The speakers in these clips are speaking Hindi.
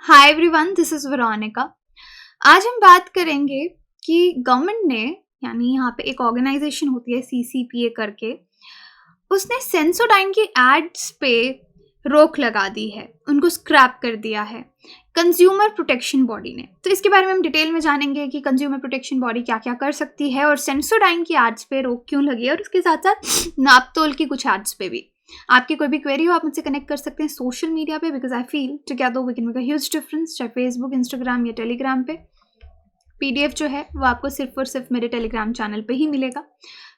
Hi everyone, this is Veronica. आज हम बात करेंगे कि गवर्नमेंट ने यानी यहाँ पे एक ऑर्गेनाइजेशन होती है सीसीपीए करके, उसने सेंसोडाइन की एड्स पे रोक लगा दी है, उनको स्क्रैप कर दिया है कंज्यूमर प्रोटेक्शन बॉडी ने। तो इसके बारे में हम डिटेल में जानेंगे कि कंज्यूमर प्रोटेक्शन बॉडी क्या क्या कर सकती है और सेंसोडाइन की एड्स पे रोक क्यों लगी है, और उसके साथ साथ नापतोल की कुछ एड्स पे भी। आपकी कोई भी क्वेरी हो आप मुझसे कनेक्ट कर सकते हैं सोशल मीडिया पे, because I feel together we can make a huge difference, चाहे फेसबुक, इंस्टाग्राम या टेलीग्राम पे। पीडीएफ जो है वो आपको सिर्फ और सिर्फ मेरे टेलीग्राम चैनल पे ही मिलेगा।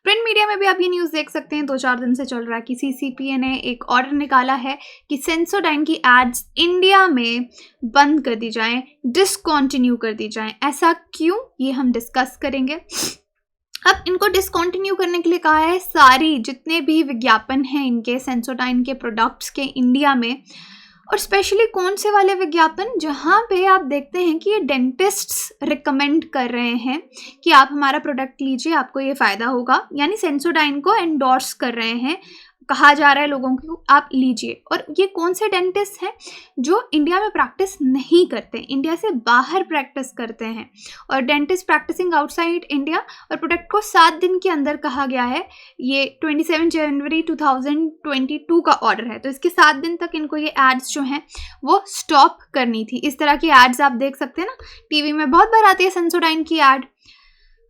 प्रिंट मीडिया में भी आप ये न्यूज़ देख सकते हैं, 2-4 दिन से चल रहा है कि सीसीपीए ने एक ऑर्डर निकाला है कि सेंसोडाइन की एड्स इंडिया में बंद कर दी जाएं, डिसकंटिन्यू कर दी जाएं। ऐसा क्यों, ये हम डिस्कस करेंगे। अब इनको डिसकंटिन्यू करने के लिए कहा है सारी जितने भी विज्ञापन हैं इनके सेंसोडाइन के प्रोडक्ट्स के इंडिया में, और स्पेशली कौन से वाले विज्ञापन जहाँ पे आप देखते हैं कि ये डेंटिस्ट्स रिकमेंड कर रहे हैं कि आप हमारा प्रोडक्ट लीजिए, आपको ये फ़ायदा होगा, यानी सेंसोडाइन को एंडोर्स कर रहे हैं, कहा जा रहा है लोगों को आप लीजिए। और ये कौन से डेंटिस्ट हैं जो इंडिया में प्रैक्टिस नहीं करते, इंडिया से बाहर प्रैक्टिस करते हैं, और डेंटिस्ट प्रैक्टिसिंग आउटसाइड इंडिया, और प्रोडक्ट को 7 दिन के अंदर कहा गया है। ये 27 जनवरी 2022 का ऑर्डर है, तो इसके 7 दिन तक इनको ये एड्स जो हैं वो स्टॉप करनी थी। इस तरह की एड्स आप देख सकते हैं ना, टीवी में बहुत बार आती है सेंसोडाइन की एड।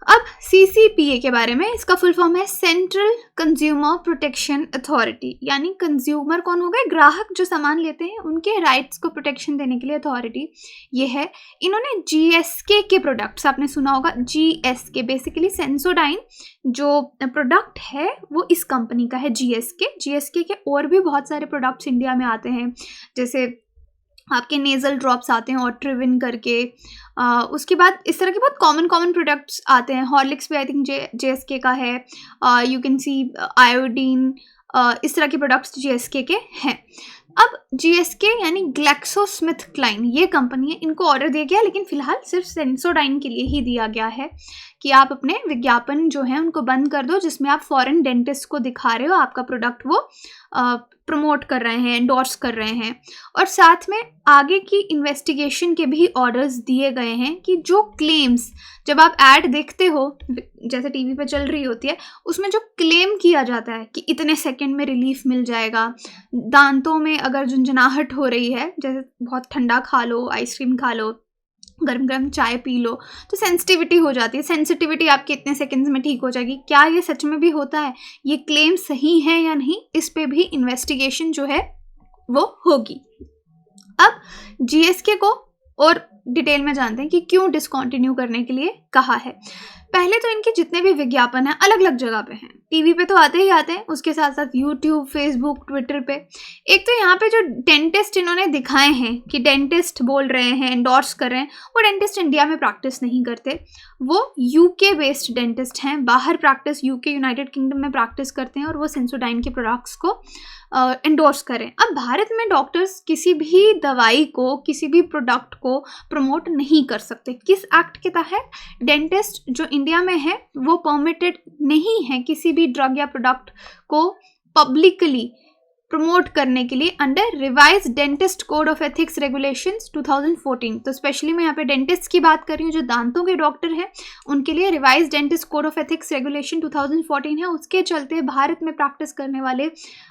अब सीसीपीए के बारे में, इसका फुल फॉर्म है सेंट्रल कंज्यूमर प्रोटेक्शन अथॉरिटी, यानी कंज्यूमर कौन हो गए, ग्राहक जो सामान लेते हैं उनके राइट्स को प्रोटेक्शन देने के लिए अथॉरिटी ये है। इन्होंने जीएसके के प्रोडक्ट्स, आपने सुना होगा जीएसके, बेसिकली सेंसोडाइन जो प्रोडक्ट है वो इस कंपनी का है जीएसके के और भी बहुत सारे प्रोडक्ट्स इंडिया में आते हैं, जैसे आपके नेज़ल ड्रॉप्स आते हैं ऑट्रिविन करके। उसके बाद इस तरह के बहुत कॉमन प्रोडक्ट्स आते हैं। हॉर्लिक्स भी आई थिंक जेएसके का है। यू कैन सी आयोडीन, इस तरह के प्रोडक्ट्स जीएसके के हैं। अब जीएसके यानी ग्लैक्सोस्मिथक्लाइन ये कंपनी है, इनको ऑर्डर दिया गया, लेकिन फिलहाल सिर्फ सेंसोडाइन के लिए ही दिया गया है कि आप अपने विज्ञापन जो है उनको बंद कर दो जिसमें आप फॉरेन डेंटिस्ट को दिखा रहे हो आपका प्रोडक्ट वो प्रमोट कर रहे हैं, एंडोर्स कर रहे हैं। और साथ में आगे की इन्वेस्टिगेशन के भी ऑर्डर्स दिए गए हैं कि जो क्लेम्स, जब आप ऐड देखते हो जैसे टीवी पे चल रही होती है, उसमें जो क्लेम किया जाता है कि इतने सेकंड में रिलीफ मिल जाएगा, दांतों में अगर झुंझुनाहट हो रही है, जैसे बहुत ठंडा खा लो, आइसक्रीम खा लो, गर्म गर्म चाय पी लो, तो सेंसिटिविटी हो जाती है, सेंसिटिविटी आपकी इतने सेकंड्स में ठीक हो जाएगी। क्या ये सच में भी होता है, ये क्लेम सही है या नहीं, इस पे भी इन्वेस्टिगेशन जो है वो होगी। अब जीएसके को और डिटेल में जानते हैं कि क्यों डिसकंटिन्यू करने के लिए कहा है। पहले तो इनके जितने भी विज्ञापन हैं अलग अलग जगह पे हैं, टीवी पे तो आते ही आते हैं, उसके साथ साथ यूट्यूब, फेसबुक, ट्विटर पे। एक तो यहाँ पे जो डेंटिस्ट इन्होंने दिखाए हैं कि डेंटिस्ट बोल रहे हैं, एंडोर्स कर रहे हैं, वो डेंटिस्ट इंडिया में प्रैक्टिस नहीं करते, वो यूके बेस्ड डेंटिस्ट हैं, बाहर प्रैक्टिस यूके, यूनाइटेड किंगडम में प्रैक्टिस करते हैं, और वो सेंसोडाइन के प्रोडक्ट्स को एंडोर्स करें। अब भारत में डॉक्टर्स किसी भी दवाई को, किसी भी प्रोडक्ट को प्रमोट नहीं कर सकते। किस एक्ट के तहत? डेंटिस्ट जो इंडिया में है वो परमिटेड नहीं है किसी भी ड्रग या प्रोडक्ट को पब्लिकली प्रमोट करने के लिए under revise dentist code of ethics regulations 2014। तो स्पेशली मैं यहाँ पे डेंटिस्ट की बात कर रही हूँ, जो दांतों के डॉक्टर हैं उनके लिए revise dentist code of ethics regulation 2014 है। उसके चलते भारत में प्रैक्टिस करने वाले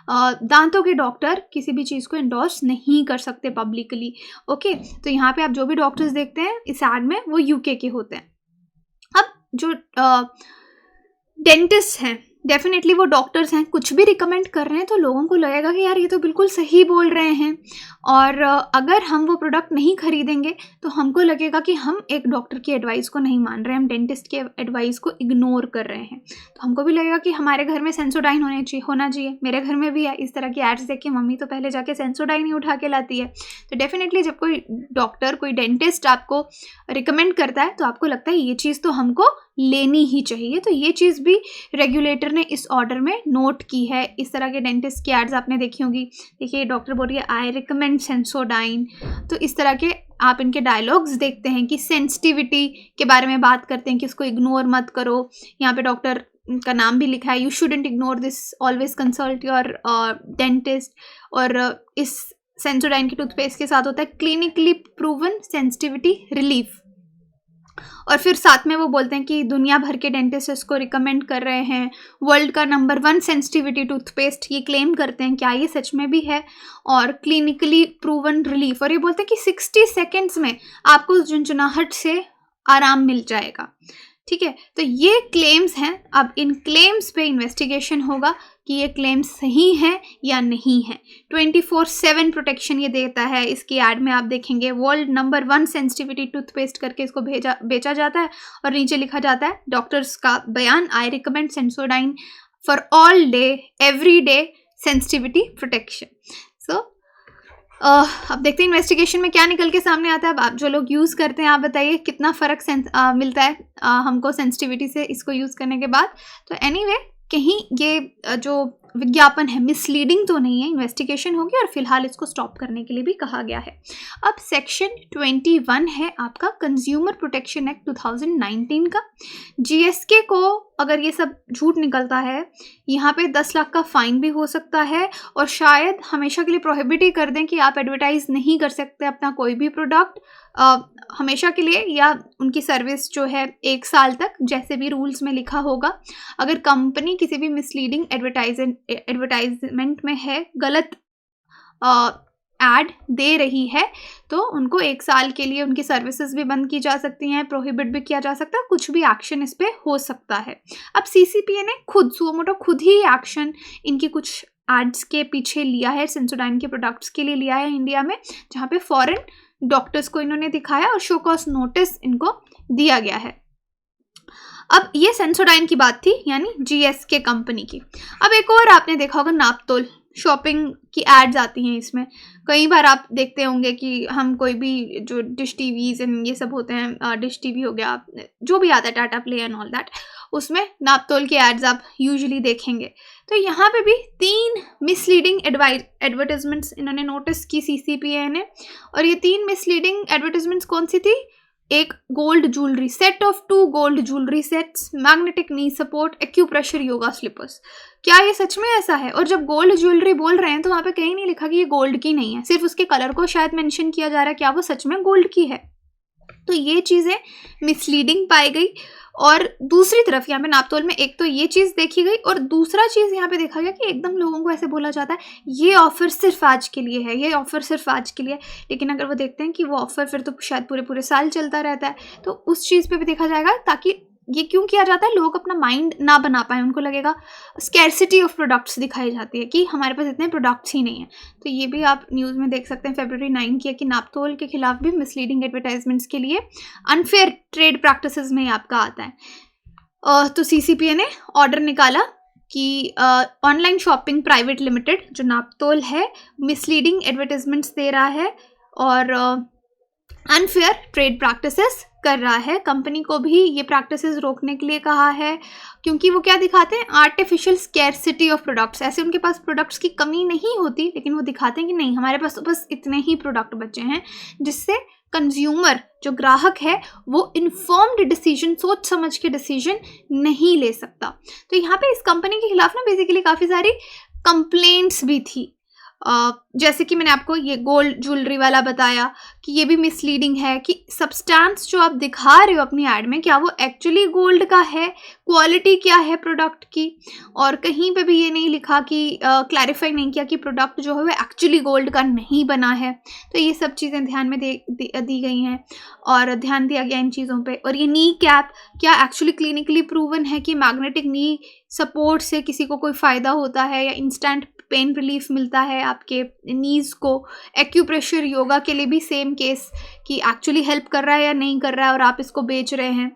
दांतों के डॉक्टर किसी भी चीज़ को एंडोर्स नहीं कर सकते पब्लिकली। ओके, तो यहाँ पे आप जो भी डॉक्टर्स देखते हैं इस एड में वो यूके के होते हैं। अब जो डेंटिस्ट हैं, डेफिनेटली वो डॉक्टर्स हैं, कुछ भी रिकमेंड कर रहे हैं तो लोगों को लगेगा कि यार ये तो बिल्कुल सही बोल रहे हैं, और अगर हम वो प्रोडक्ट नहीं खरीदेंगे तो हमको लगेगा कि हम एक डॉक्टर की एडवाइस को नहीं मान रहे हैं, हम डेंटिस्ट के एडवाइस को इग्नोर कर रहे हैं। तो हमको भी लगेगा कि हमारे घर में सेंसोडाइन होना चाहिए, मेरे घर में भी है। इस तरह की एड्स देख के मम्मी तो पहले जाके सेंसोडाइन ही उठा के लाती है। तो डेफिनेटली जब कोई डॉक्टर, कोई डेंटिस्ट आपको रिकमेंड करता है तो आपको लगता है ये चीज़ तो हमको लेनी ही चाहिए। तो ये चीज़ भी रेगुलेटर ने इस ऑर्डर में नोट की है। इस तरह के डेंटिस्ट की एड्स आपने देखी होंगी, देखिए डॉक्टर बोल रही है आई रिकमेंड सेंसोडाइन। तो इस तरह के आप इनके डायलॉग्स देखते हैं कि सेंसिटिविटी के बारे में बात करते हैं कि उसको इग्नोर मत करो। यहाँ पे डॉक्टर का नाम भी लिखा है, you shouldn't ignore this, always consult your dentist. और इस सेंसोडाइन की टूथपेस्ट के साथ होता है क्लिनिकली प्रूवन सेंसिटिविटी रिलीफ। और फिर साथ में वो बोलते हैं कि दुनिया भर के डेंटिस्ट इसको रिकमेंड कर रहे हैं, वर्ल्ड का नंबर 1 सेंसिटिविटी टूथपेस्ट ये क्लेम करते हैं। क्या ये सच में भी है? और क्लिनिकली प्रूवन रिलीफ, और ये बोलते हैं कि 60 सेकेंड्स में आपको उस झुनझुनाहट से आराम मिल जाएगा। ठीक है, तो ये क्लेम्स हैं। अब इन क्लेम्स पे इन्वेस्टिगेशन होगा कि ये क्लेम्स सही हैं या नहीं है। 24/7 प्रोटेक्शन ये देता है। इसकी ऐड में आप देखेंगे वर्ल्ड नंबर 1 सेंसिटिविटी टूथपेस्ट करके इसको बेचा जाता है और नीचे लिखा जाता है डॉक्टर्स का बयान, I recommend Sensodyne for all day every day sensitivity protection. So अब देखते हैं इन्वेस्टिगेशन में क्या निकल के सामने आता है। अब आप जो लोग यूज़ करते हैं, आप बताइए कितना फ़र्क मिलता है हमको सेंसिटिविटी से इसको यूज़ करने के बाद। तो एनीवे, कहीं ये जो विज्ञापन है मिसलीडिंग तो नहीं है। इन्वेस्टिगेशन होगी और फिलहाल इसको स्टॉप करने के लिए भी कहा गया है। अब सेक्शन 21 है आपका कंज्यूमर प्रोटेक्शन एक्ट 2019 का। जीएसके को अगर ये सब झूठ निकलता है, यहाँ पे 10 लाख का फाइन भी हो सकता है और शायद हमेशा के लिए प्रोहिबिट ही कर दें कि आप एडवर्टाइज नहीं कर सकते अपना कोई भी प्रोडक्ट हमेशा के लिए, या उनकी सर्विस जो है 1 साल तक, जैसे भी रूल्स में लिखा होगा। अगर कंपनी किसी भी मिसलीडिंग एडवर्टाइजमेंट में है, गलत एड दे रही है, तो उनको 1 साल के लिए उनकी सर्विसेज भी बंद की जा सकती हैं, प्रोहिबिट भी किया जा सकता है, कुछ भी एक्शन इस पे हो सकता है। अब सीसीपीए ने खुद सुओमोटो खुद ही एक्शन इनकी कुछ एड्स के पीछे लिया है, सेंसोडाइन के प्रोडक्ट्स के लिए लिया है इंडिया में, जहाँ पे फॉरेन डॉक्टर्स को इन्होंने दिखाया और शो कॉज नोटिस इनको दिया गया है। अब ये सेंसोडाइन की बात थी, यानी जीएसके कंपनी की। अब एक और आपने देखा होगा, नापतोल शॉपिंग की एड्स आती हैं इसमें। कई बार आप देखते होंगे कि हम कोई भी जो डिश टीवीज एंड ये सब होते हैं, डिश टीवी हो गया, जो भी आता है, Tata play and all that, उसमें नापतोल की एड्स आप यूजुअली देखेंगे। तो यहाँ पे भी 3 मिसलीडिंग एडवर्टाइजमेंट्स इन्होंने नोटिस की सीसीपीए ने। और ये 3 मिसलीडिंग एडवर्टाइजमेंट्स कौन सी थी? एक gold jewellery set of 2 gold jewellery sets, magnetic knee support, acupressure yoga slippers. क्या ये सच में ऐसा है? और जब गोल्ड ज्वेलरी बोल रहे हैं तो वहाँ पे कहीं नहीं लिखा कि ये गोल्ड की नहीं है, सिर्फ उसके कलर को शायद मेंशन किया जा रहा है, क्या वो सच में गोल्ड की है? तो ये चीज़ें मिसलीडिंग पाई गई। और दूसरी तरफ यहाँ पे नापतोल में एक तो ये चीज़ देखी गई, और दूसरा चीज़ यहाँ पे देखा गया कि एकदम लोगों को ऐसे बोला जाता है ये ऑफ़र सिर्फ आज के लिए है, ये ऑफ़र सिर्फ आज के लिए। लेकिन अगर वो देखते हैं कि वो ऑफ़र फिर तो शायद पूरे साल चलता रहता है, तो उस चीज़ पे भी देखा जाएगा। ताकि ये क्यों किया जाता है, लोग अपना माइंड ना बना पाए, उनको लगेगा स्कैरसिटी ऑफ प्रोडक्ट्स दिखाई जाती है कि हमारे पास इतने प्रोडक्ट्स ही नहीं है। तो ये भी आप न्यूज़ में देख सकते हैं, February 9 की है कि नापतोल के खिलाफ भी मिसलीडिंग एडवर्टाइजमेंट्स के लिए अनफेयर ट्रेड प्रैक्टिसेस में आपका आता है। तो सीसीपीए ने ऑर्डर निकाला कि ऑनलाइन शॉपिंग प्राइवेट लिमिटेड जो नापतोल है, मिसलीडिंग एडवर्टाइजमेंट्स दे रहा है और अनफेयर ट्रेड प्रैक्टिसेस कर रहा है। कंपनी को भी ये प्रैक्टिसेस रोकने के लिए कहा है, क्योंकि वो क्या दिखाते हैं, आर्टिफिशियल स्कैरसिटी ऑफ प्रोडक्ट्स। ऐसे उनके पास प्रोडक्ट्स की कमी नहीं होती, लेकिन वो दिखाते हैं कि नहीं, हमारे पास तो बस इतने ही प्रोडक्ट बचे हैं, जिससे कंज्यूमर जो ग्राहक है वो इन्फॉर्म्ड डिसीजन, सोच समझ के डिसीजन नहीं ले सकता। तो यहाँ पे इस कंपनी के खिलाफ ना बेसिकली काफ़ी सारी कंप्लेंट्स भी थी। जैसे कि मैंने आपको ये गोल्ड ज्वेलरी वाला बताया कि ये भी मिसलीडिंग है कि सब्सटेंस जो आप दिखा रहे हो अपनी ऐड में, क्या वो एक्चुअली गोल्ड का है, क्वालिटी क्या है प्रोडक्ट की। और कहीं पे भी ये नहीं लिखा कि क्लैरिफाई नहीं किया कि प्रोडक्ट जो है वो एक्चुअली गोल्ड का नहीं बना है। तो ये सब चीज़ें ध्यान में दी गई हैं और ध्यान दिया गया इन चीज़ों पे। और ये नी कैप क्या एक्चुअली क्लिनिकली प्रूवन है कि मैग्नेटिक नी सपोर्ट से किसी को कोई फ़ायदा होता है या इंस्टेंट पेन रिलीफ मिलता है आपके नीज़ को। एक्यूप्रेशर योगा के लिए भी सेम केस कि एक्चुअली हेल्प कर रहा है या नहीं कर रहा है और आप इसको बेच रहे हैं।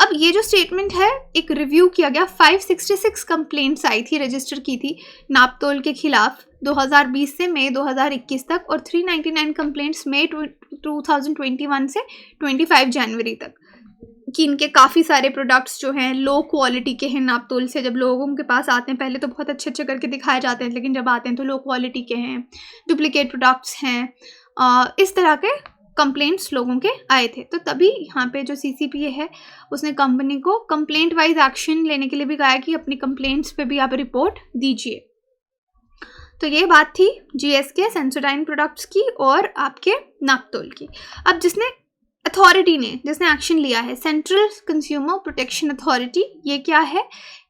अब ये जो स्टेटमेंट है, एक रिव्यू किया गया, 566 कंप्लेंट्स आई थी, रजिस्टर की थी नापतोल के खिलाफ 2020 से मई 2021 तक, और 399 कंप्लेंट्स मई 2021 से 25 जनवरी तक कि इनके काफ़ी सारे प्रोडक्ट्स जो हैं लो क्वालिटी के हैं नापतोल से। जब लोगों के पास आते हैं पहले तो बहुत अच्छे करके दिखाए जाते हैं, लेकिन जब आते हैं तो लो क्वालिटी के हैं, डुप्लीकेट प्रोडक्ट्स हैं, इस तरह के कंप्लेंट्स लोगों के आए थे। तो तभी यहाँ पे जो सीसीपीए है उसने कंपनी को कंप्लेंट वाइज एक्शन लेने के लिए भी कहा कि अपनी कंप्लेंट्स पे भी आप रिपोर्ट दीजिए। तो ये बात थी जीएसके, सेंसोडाइन प्रोडक्ट्स की और आपके नापतोल की। अब जिसने एक्शन लिया है, सेंट्रल कंज्यूमर प्रोटेक्शन अथॉरिटी, ये क्या है?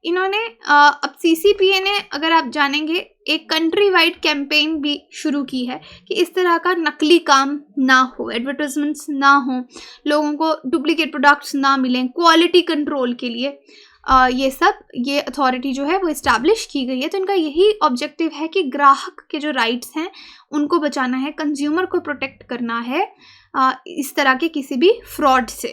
इन्होंने अब सीसीपीए ने, अगर आप जानेंगे, एक कंट्री वाइड कैंपेन भी शुरू की है कि इस तरह का नकली काम ना हो, एडवर्टाइजमेंट्स ना हो, लोगों को डुप्लीकेट प्रोडक्ट्स ना मिलें, क्वालिटी कंट्रोल के लिए ये अथॉरिटी जो है वो इस्टेब्लिश की गई है। तो इनका यही ऑब्जेक्टिव है कि ग्राहक के जो राइट्स हैं उनको बचाना है, कंज्यूमर को प्रोटेक्ट करना है इस तरह के किसी भी फ्रॉड से।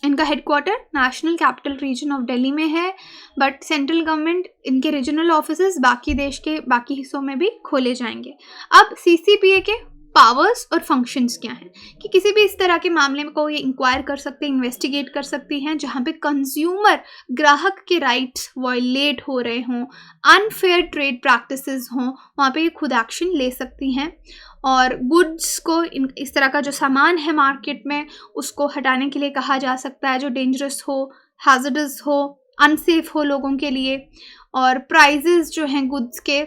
इनका headquarter national capital region of Delhi में है, बट सेंट्रल गवर्नमेंट इनके रीजनल ऑफिसेस बाकी देश के बाकी हिस्सों में भी खोले जाएंगे। अब सीसीपीए के पावर्स और फंक्शंस क्या हैं कि किसी भी इस तरह के मामले में को ये इंक्वायर कर सकते हैं, इन्वेस्टिगेट कर सकती हैं जहाँ पे कंज्यूमर, ग्राहक के राइट्स वायलेट हो रहे हों, अनफेयर ट्रेड प्रैक्टिसेस हों, वहाँ पे ये खुद एक्शन ले सकती हैं। और गुड्स को, इस तरह का जो सामान है मार्केट में, उसको हटाने के लिए कहा जा सकता है जो डेंजरस हो, हैजर्डस हो, अनसेफ हो लोगों के लिए। और प्राइजेस जो हैं गुड्स के,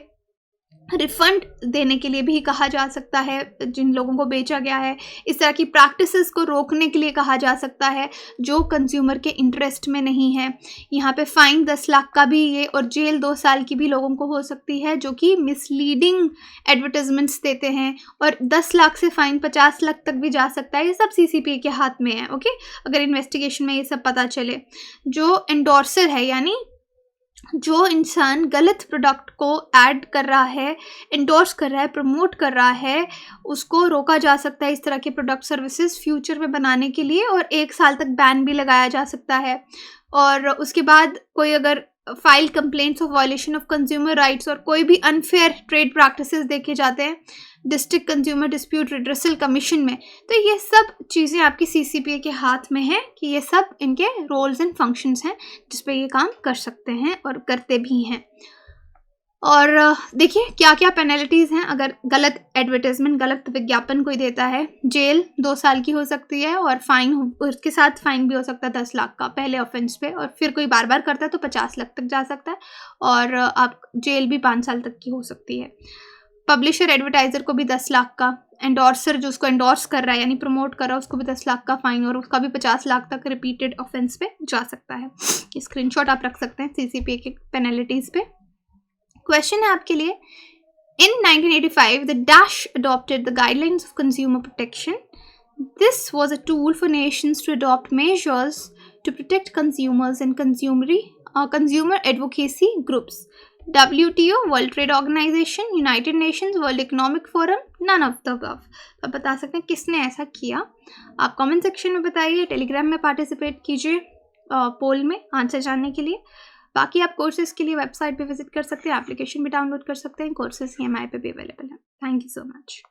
रिफंड देने के लिए भी कहा जा सकता है जिन लोगों को बेचा गया है। इस तरह की प्रैक्टिसेस को रोकने के लिए कहा जा सकता है जो कंज्यूमर के इंटरेस्ट में नहीं है। यहाँ पे फाइन 10 लाख का भी ये, और जेल 2 साल की भी लोगों को हो सकती है जो कि मिसलीडिंग एडवर्टाइजमेंट्स देते हैं, और 10 लाख से फाइन 50 लाख तक भी जा सकता है। ये सब सीसीपीए के हाथ में है। ओके, अगर इन्वेस्टिगेशन में ये सब पता चले। जो एंडोर्सर है, यानी जो इंसान गलत प्रोडक्ट को ऐड कर रहा है, एंडोर्स कर रहा है, प्रमोट कर रहा है, उसको रोका जा सकता है इस तरह के प्रोडक्ट सर्विसेज फ्यूचर में बनाने के लिए, और 1 साल तक बैन भी लगाया जा सकता है। और उसके बाद कोई अगर file complaints of violation of consumer rights और कोई भी अनफेयर ट्रेड प्रैक्टिसेस देखे जाते हैं district consumer dispute redressal commission में, तो ये सब चीज़ें आपकी सीसीपीए के हाथ में है कि ये सब इनके रोल्स एंड फंक्शंस हैं जिस पे ये काम कर सकते हैं और करते भी हैं। और देखिए क्या क्या पेनल्टीज़ हैं अगर गलत एडवर्टाइजमेंट, गलत विज्ञापन कोई देता है। जेल 2 साल की हो सकती है, और फाइन, उसके साथ फाइन भी हो सकता है 10 लाख का पहले ऑफेंस पे, और फिर कोई बार बार करता है तो 50 लाख तक जा सकता है, और आप जेल भी 5 साल तक की हो सकती है। पब्लिशर एडवर्टाइजर को भी 10 लाख का, एंडोर्सर जो उसको एंडोर्स कर रहा है यानी प्रमोट कर रहा है उसको भी 10 लाख का फाइन, और उसका भी 50 लाख तक रिपीटेड ऑफेंस पे जा सकता है। स्क्रीनशॉट आप रख सकते हैं सीसीपीए के पेनल्टीज पे। क्वेश्चन है आपके लिए, इन 1985 the Dash adopted the guidelines of consumer protection. This was a tool for nations to adopt measures to protect consumers and consumer advocacy groups. WTO, World Trade Organization, United Nations, World Economic Forum, none of the above. तो आप बता सकते हैं किसने ऐसा किया। आप कमेंट सेक्शन में बताइए, टेलीग्राम में पार्टिसिपेट कीजिए पोल में आंसर जानने के लिए। बाकी आप कोर्सेज के लिए वेबसाइट पे विजिट कर सकते हैं, एप्लीकेशन भी डाउनलोड कर सकते हैं, कोर्सेज EMI पे भी अवेलेबल है। Thank you so much.